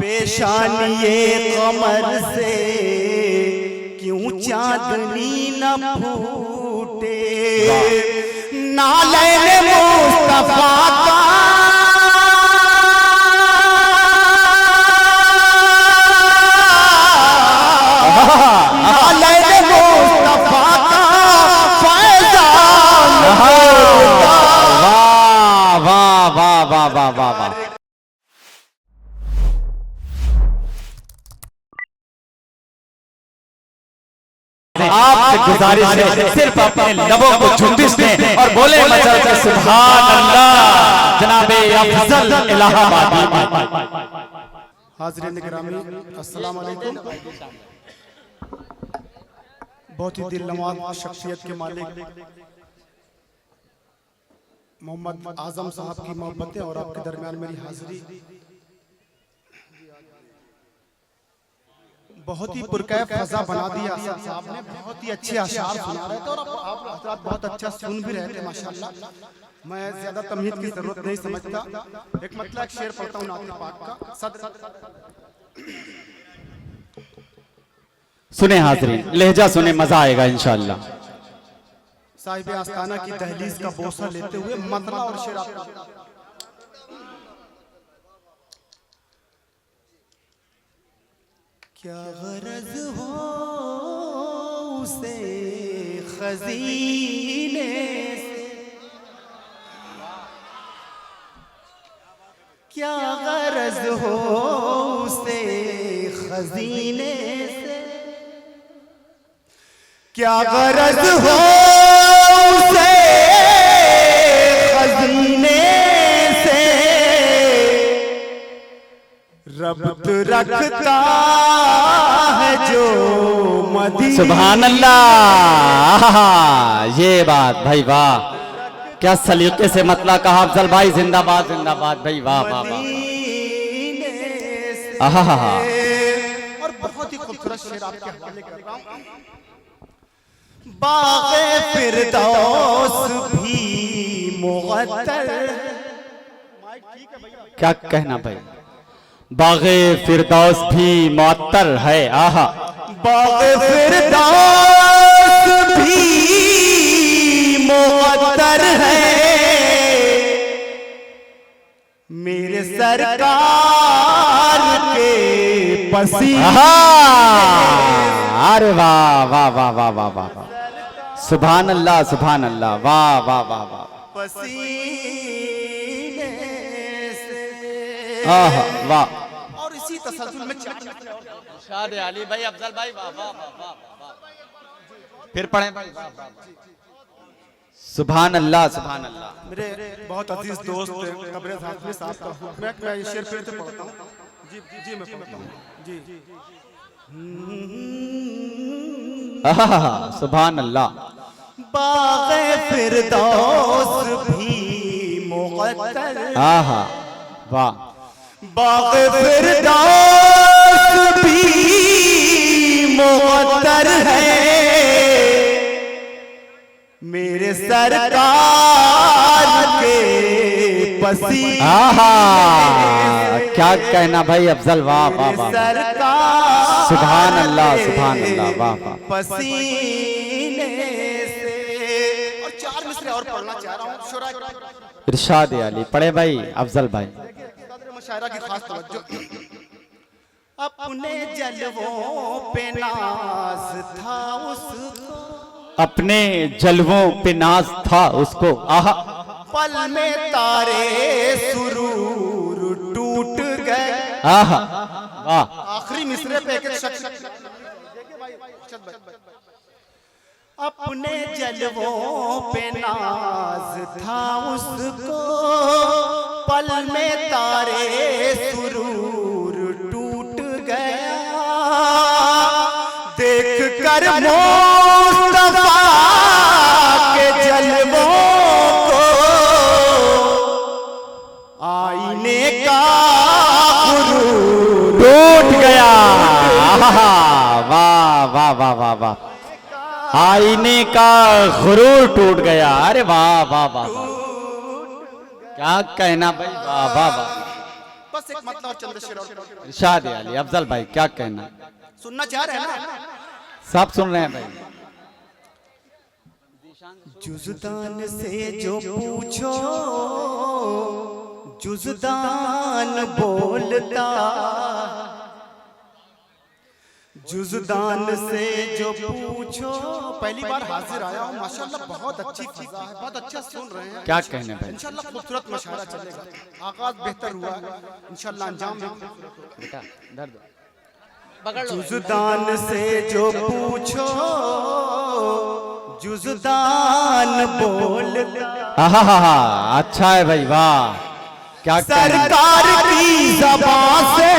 पेशानिए कमर से क्यों चांदनी न फूटे, नालैन मुस्तफा का नालैन मुस्तफा का फैजान। वाह वाह वाह वाह वाह वाह वाह। आपसे गुजारिश है सिर्फ अपने लबों को झुंडिश दें और बोले मचल के सुभान अल्लाह जनाबे अफजल इलाहाबादी। हाज़रीन गिरामी अस्सलाम वालेकुम। बहुत ही दिल नवाज शख्सियत के मालिक मोहम्मद आजम साहब की मोहब्बतें और आपके दरमियान मेरी हाजिरी बहुत ही पुरकैफ फजा बना दिया। साहब ने बहुत ही अच्छे अशार सुना रहे थे और आप हज़रात बहुत अच्छा सुन भी रहे थे माशाल्लाह। मैं ज्यादा तमहीद की जरूरत नहीं समझता, एक मतलब शेर पढ़ता हूँ नाते पाक का। सुने हाज़रीन, लहजा सुने, मजा आएगा इंशाअल्लाह। साहिब आस्ताना की दहलीज का बोसा लेते हुए मतला और शेर क्या गरज हो उसे खजीने से, क्या गरज हो उसे खजीने से, क्या गरज हो उसे खजीने से, रब्त रखता है जो मदीने। सुभान अल्लाह। ये बात भाई वाह, क्या सलीके से मतला कहा अफजल भाई। जिंदाबाद जिंदाबाद भाई, वाह वाह वाह। और बहुत ही खूबसूरत शेर आपके हवाले कर रहा हूं। बाग़े फिरदौस भी मुअत्तर, क्या कहना भाई, बाग़े फिरदौस भी मुअत्तर है। आहा, बाग़े फिरदौस भी मुअत्तर है, मेरे सरकार के पसीने। अरे वाह वाह वाह वाह वाह वाह वाह, सुभान अल्लाह सुभान अल्लाह, वाह वाह वाह वाह। पसीने से वाह। और इसी तसलसल में शाद अली भाई, अफजल भाई, वाह वाह वाह वाह वाह। फिर पढ़े भाई, वाह वाह। सुभान अल्लाह सुभान अल्लाह। मेरे बहुत अजीज दोस्त कब्रे हाफिज साहब का हुक्म है, मैं ये शेर फिर से पढ़ता हूँ। जी जी मैं पढ़ता हूँ जी। सुभान अल्लाह। बाग़े फिरदौस भी मुअत्तर, आहा वाह। बाग़े फिरदौस भी मुअत्तर है, मेरे सरकार के पसीने। क्या कहना भाई अफजल, वाह वाह वाह। सरकार सुभान अल्लाह सुभान अल्लाह, वाह वाह। पसीने से। और चार मिसरे और पढ़ना चाह रहा हूँ। इरशाद अली पढ़े भाई अफजल भाई। मुशायरा की खास तवज्जो। अपने जलवों पे नाज था उसको, अपने जलवों पे नाज था उसको। आहा, पल में तारे सुरूर टूट गए। आहा वाह। आखिरी मिसरे पे एक शख्स अपने जलवों पे नाज था उसको, पल में तारे सुरूर टूट गया, देख कर मुस्तफा के जलवों को आईने का गुरूर टूट गया। वाह वाह वाह वाह वाह। आईने का गुरूर टूट गया। अरे वाह वाह वाह वाह, क्या कहना भाई, वाह वाह वाह। बस एक मतलब और चंद शेर और इरशाद अली अफजल भाई क्या कहना, सुनना चाह रहे हैं ना? सब सुन रहे हैं भाई। जुज़दान से जो पूछो जुज़दान बोलता, जुज़दान से जो पूछो। पहली बार हाजिर आया हूँ, माशाल्लाह बहुत अच्छी फज़ा है, बहुत अच्छा सुन रहे हैं। क्या कहने भाई, इंशाल्लाह खूबसूरत मशारा चलेगा। आगाज बेहतर हुआ है, इंशाल्लाह अंजाम भी। बेटा दर्द जुज़दान से जो पूछो जुज़दान बोलता। आहा अच्छा है भाई, वाह क्या सरकार की ज़बान से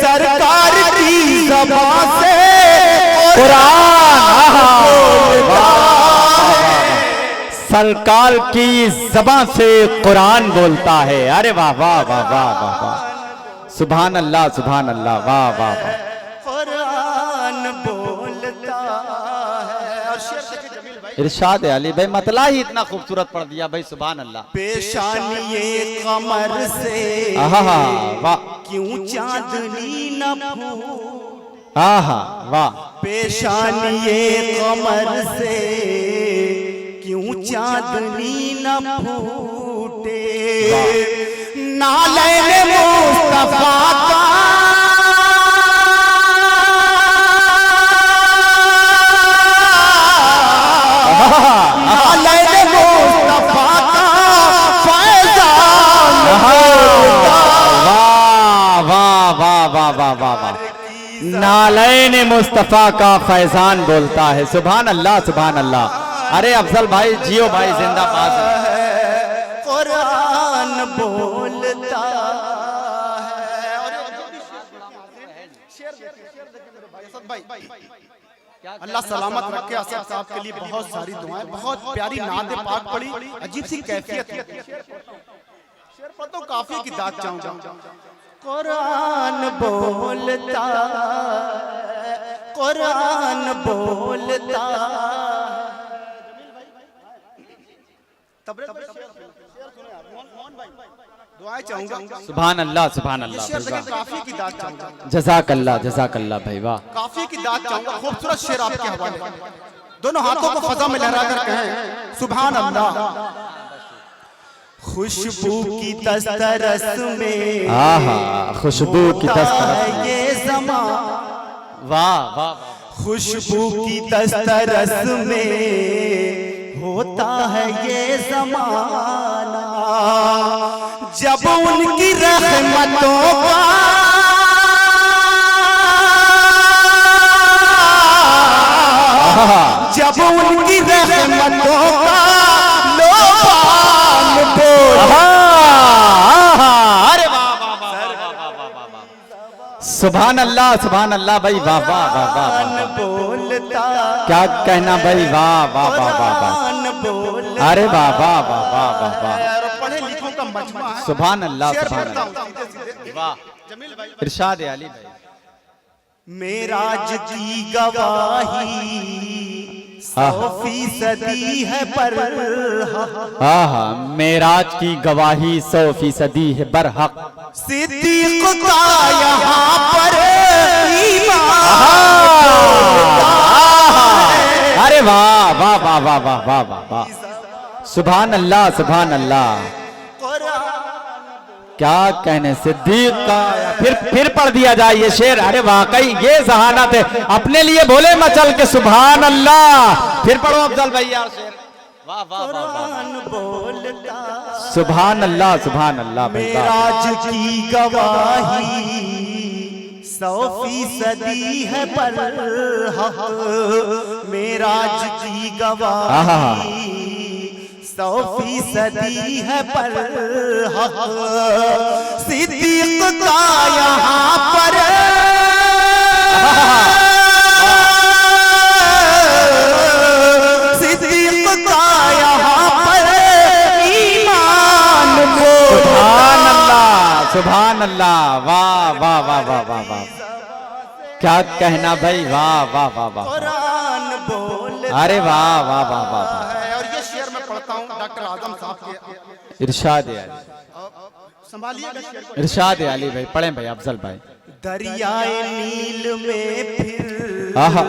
सरकार की ज़बान से कुरान, सरकार की ज़बान से कुरान बोलता है। अरे वाह वाह वाह वाह वाह वाह, सुभान अल्लाह सुभान अल्लाह, वाह वाह वाह। कुरान बोलता है। और शेर देखे जमील भाई, इरशाद अली भाई मतला ही इतना खूबसूरत पढ़ दिया भाई, सुभान अल्लाह। पेशानी ये कमर से आहा वाह, क्यों चांदनी न फूटे, आहा वाह, पेशानी ये कमर से क्यों चांदनी न फूटे, नालैन मुस्तफा का नालैन मुस्तफा का फैजान बोलता। वाह वाह वाह वाह वाह वाह वाह, नालैन मुस्तफ़ा का फैजान बोलता है। सुभान अल्लाह सुभान अल्लाह। अरे अफजल भाई जियो भाई, जिंदाबाद। कुरान बोलता है। और अल्लाह सलामत रखे असद साहब के लिए बहुत सारी दुआएं, बहुत प्यारी नात पाक पड़ी, अजीब सी कैफियत है। शेर पर तो काफी की दाद चाहूंगा। कुरान बोलता, कुरान बोलता। दुआएं चाहूंगा। सुभान अल्लाह सुभान अल्लाह शेर भाई, वाह। काफी की दाद चाहूंगा, जज़ाकल्लाह जज़ाकल्लाह भाई, वाह। काफी की दाद चाहूंगा। खूबसूरत शेर आपके हवाले। दोनों हाथों को फजा में लहरा कर कहें सुभान अल्लाह। खुशबू की दस्तरस में आहा खुशबू की दस्तरस, ये ज़मा, वाह वाह, खुशबू की दस्तरस में होता है ये ज़माना, जब उनकी रहमतों का जब उनकी रहमतों का लोबान बोला। अरे वाह वाह वाह वाह, सुभान अल्लाह सुभान अल्लाह भाई, वाह वाह वाह वाह, बोलता क्या कहना भाई, वाह वाह वाह वाह वाह। बोलता। अरे वाह वाह वाह वाह वाह वाह, पढ़े लिखों का मजमा है। सुभान अल्लाह शेर सुभान पढ़ता अल्लाह, हूं सीधे-सीधे। वाह। जमील भाई, इरशाद अली भाई, मेराज की गवाही 100% है पर आहा मेराज की गवाही 100% है बरहक। सिद्दीक का यहाँ पर ईमान। अरे वाह वाह वाह वाह वाह वाह वाह वाह, सुभान अल्लाह सुभान अल्लाह, क्या कहने सिद्दीक का। फिर पढ़ दिया जाए ये शेर। अरे वाकई ये जहानत है, अपने लिए बोले मचल के सुभान अल्लाह। फिर पढ़ो अफजल भाई यार शेर, वाह वाह वाह वाह, बोलता सुभान अल्लाह सुभान अल्लाह भाई, वाह। मेराज की गवाही 100% है पर हक, मेराज की गवाही 100% है पर हक, सिद्दीक का यहाँ पर सिद्दीक का यहाँ पर ईमान। सुभान अल्लाह सुभान अल्लाह, वाह वाह वाह वाह वाह वाह, क्या कहना भाई, वाह वाह वाह वाह। कुरान बोलता अरे वाह वाह वाह वाह वाह। है। और ये शेर मैं पढ़ता हूँ डॉक्टर आजम साहब के, इरशाद है अली, संभालिएगा शेर को। इरशाद है अली भाई, पढ़े भाई अफजल भाई। दरियाए नील में फिर आहा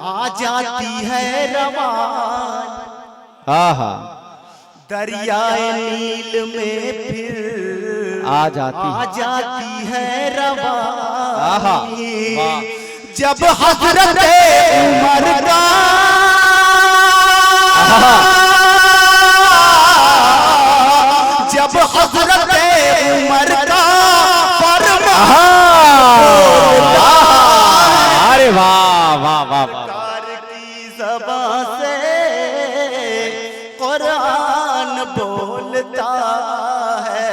आ जाती है रवान, आहा, दरियाए नील में फिर आ जाती है रवान। आहा वाह। जब हजरत उमर का जब हजरत उमर का अरे वाह वाह वाह वाह। की ज़बान से कुरान बोलता है,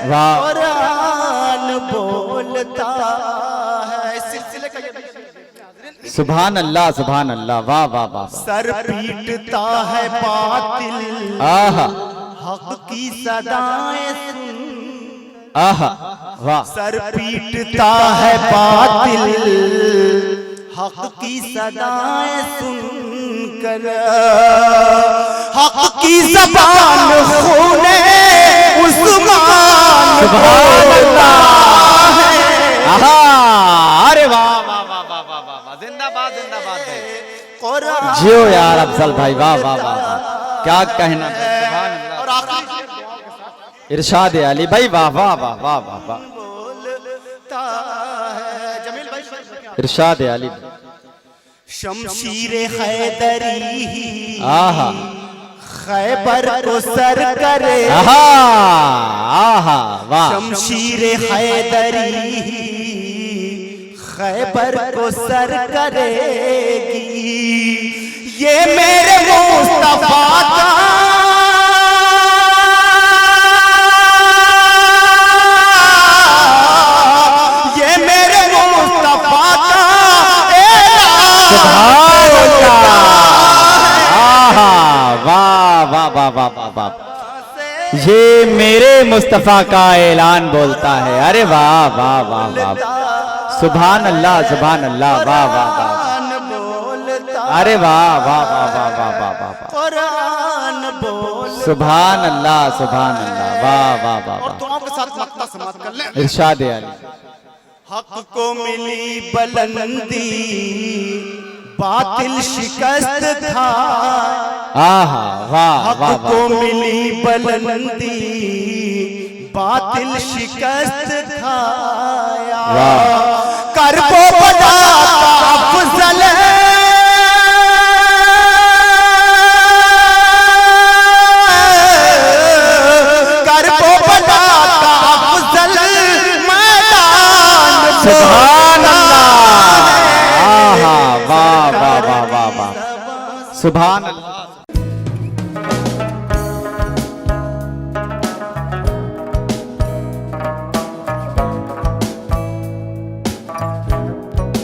वाह कुरान बोलता है। इस सिलसिले का सुभान अल्लाह सुभान अल्लाह, वाह वाह वाह। सर पीटता है बातिल, आहा हक की सदाएं सुन, आहा वाह। सर पीटता है बातिल, हक की सदाएं सुनकर, हक की ज़बान खूने उस्मान सुभान अल्लाह। आहा अरे वाह वाह वाह वाह वाह वाह वाह, जिंदाबाद जिंदाबाद भाई। कुरान जियो यार अफजल भाई, वाह वाह वाह वाह, क्या कहना भाई, सुभान अल्लाह। और आखिरी इरशाद है अली भाई, वाह वाह वाह वाह वाह वाह। बोलता है जमील भाई, इरशाद है अली। शमशीर हैदरी आहा खैबर को सर करे, आहा आहा वाह। शमशीर हैदरी खैबर को सर करेगी, ये मेरे मुस्तफा का ये मेरे मुस्तफा का सुभान अल्लाह। आहा वाह वाह वाह वाह वाह वाह। ये मेरे मुस्तफा का ऐलान बोलता है, अरे वाह वाह वाह वाह, सुभान अल्लाह सुभान अल्लाह, वाह वाह वाह, बोलता अरे वाह वाह वाह वाह वाह वाह वाह, कुरान बोल। सुभान अल्लाह सुभान अल्लाह, वाह वाह वाह और वाह। दुआओं के साथ मक्ता समाप्त कर लें। इरशाद है अली। हक को मिली बुलंदी, बातिल शिकस्त खा, आहा वाह हक वाह को वाह। मिली बुलंदी, बातिल शिकस्त खाया, वाह। कर को बताता अफजल कर को बताता अफजल मैदान सुभान अल्लाह। आहा वाह वाह वाह वाह वाह, सुभान अल्लाह।